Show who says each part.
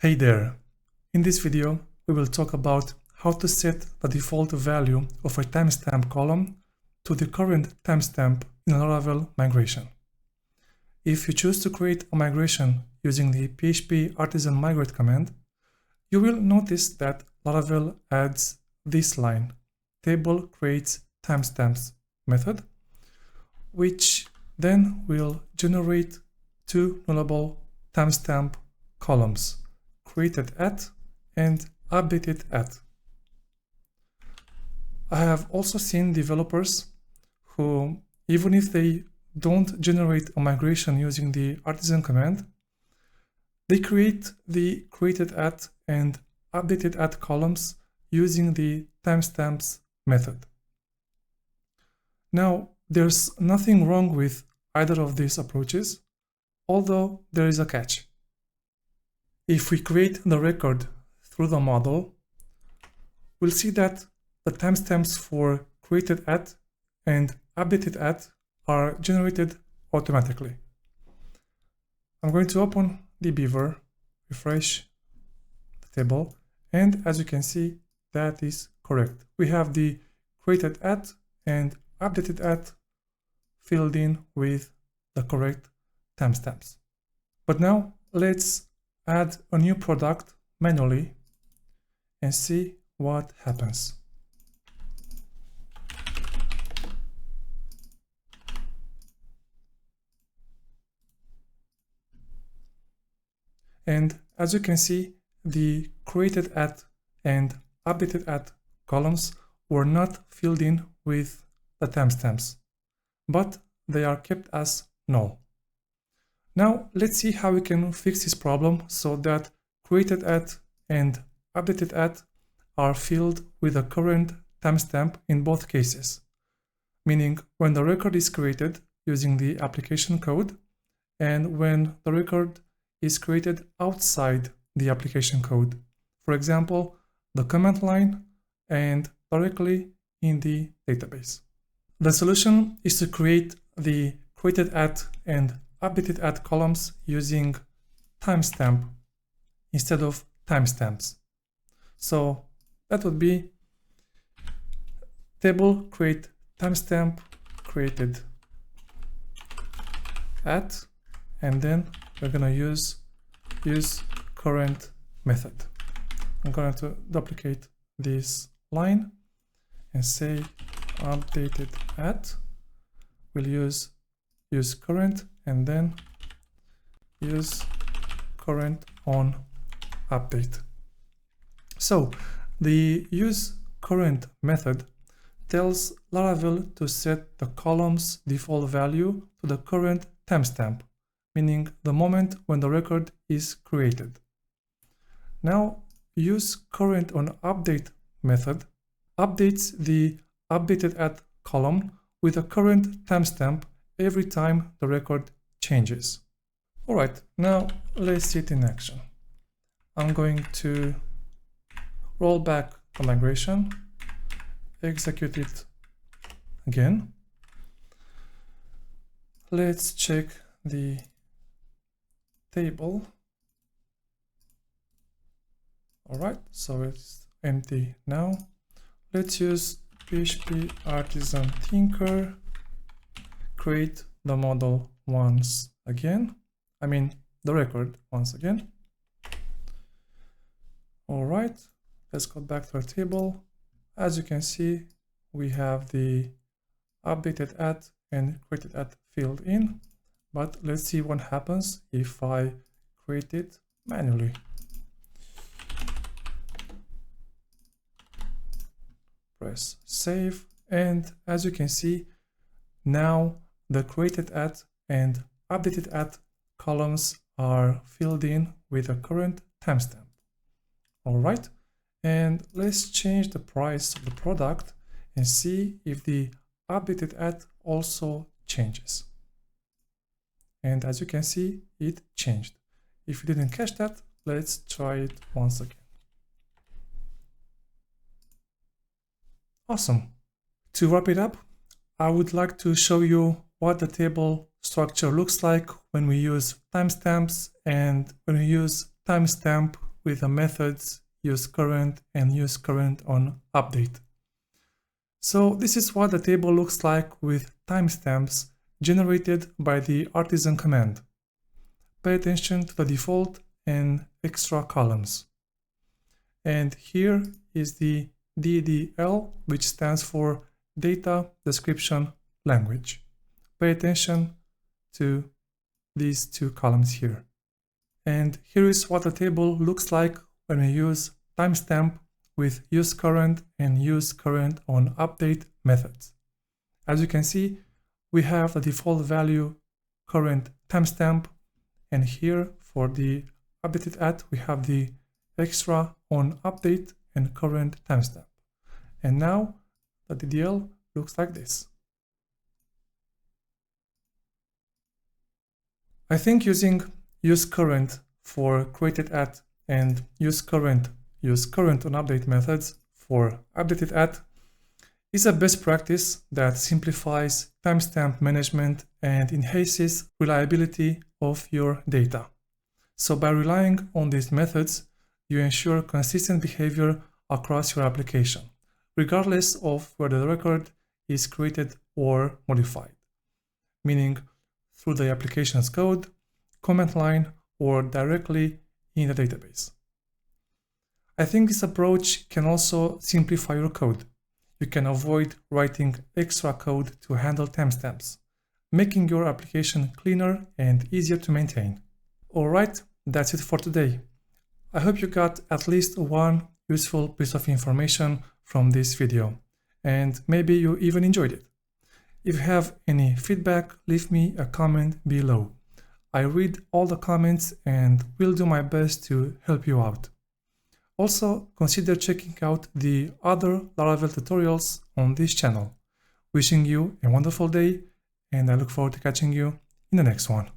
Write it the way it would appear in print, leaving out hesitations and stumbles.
Speaker 1: Hey there! In this video, we will talk about how to set the default value of a timestamp column to the current timestamp in a Laravel migration. If you choose to create a migration using the PHP artisan migrate command, you will notice that Laravel adds this line, table creates timestamps method, which then will generate two nullable timestamp columns created at and updated at. I have also seen developers who, even if they don't generate a migration using the artisan command, they create the created at and updated at columns using the timestamps method. Now, there's nothing wrong with either of these approaches, although there is a catch. If we create the record through the model, we'll see that the timestamps for created at and updated at are generated automatically. I'm going to open the Beaver, refresh the table, and as you can see, that is correct. We have the created at and updated at filled in with the correct timestamps. But now let's add a new product manually and see what happens. And as you can see, the created at and updated at columns were not filled in with the timestamps, but they are kept as null. Now let's see how we can fix this problem so that created at and updated at are filled with the current timestamp in both cases, meaning when the record is created using the application code and when the record is created outside the application code. For example, the command line and directly in the database. The solution is to create the created at and updated at columns using timestamp instead of timestamps. So that would be table create timestamp created at, and then we're going to use current method. I'm going to duplicate this line and say updated at. We'll use current and then use current on update. So the use current method tells Laravel to set the column's default value to the current timestamp, meaning the moment when the record is created. Now use current on update method updates the updated at column with a current timestamp every time the record changes. Alright, now let's see it in action. I'm going to roll back the migration, execute it again. Let's check the table. Alright, so it's empty now. Let's use PHP artisan tinker, create the model once again. I mean the record once again. Alright, let's go back to our table. As you can see, we have the updated at and created at filled in, but let's see what happens if I create it manually. Press save, and as you can see, now the created at and updated at columns are filled in with a current timestamp. All right, and let's change the price of the product and see if the updated at also changes. And as you can see, it changed. If you didn't catch that, let's try it once again. Awesome. To wrap it up, I would like to show you what the table structure looks like when we use timestamps and when we use timestamp with the methods useCurrent and useCurrentOnUpdate. So this is what the table looks like with timestamps generated by the artisan command. Pay attention to the default and extra columns. And here is the DDL, which stands for Data Description Language. Pay attention to these two columns here. And here is what the table looks like when we use timestamp with useCurrent and useCurrentOnUpdate methods. As you can see, we have the default value current timestamp, and here for the updated at we have the extra on update and current timestamp. And now the DDL looks like this. I think using useCurrent for created at and useCurrentOnUpdate methods for updated at is a best practice that simplifies timestamp management and enhances reliability of your data. So by relying on these methods, you ensure consistent behavior across your application, regardless of whether the record is created or modified, meaning through the application's code, command line, or directly in the database. I think this approach can also simplify your code. You can avoid writing extra code to handle timestamps, making your application cleaner and easier to maintain. Alright, that's it for today. I hope you got at least one useful piece of information from this video, and maybe you even enjoyed it. If you have any feedback, leave me a comment below. I read all the comments and will do my best to help you out. Also, consider checking out the other Laravel tutorials on this channel. Wishing you a wonderful day, and I look forward to catching you in the next one.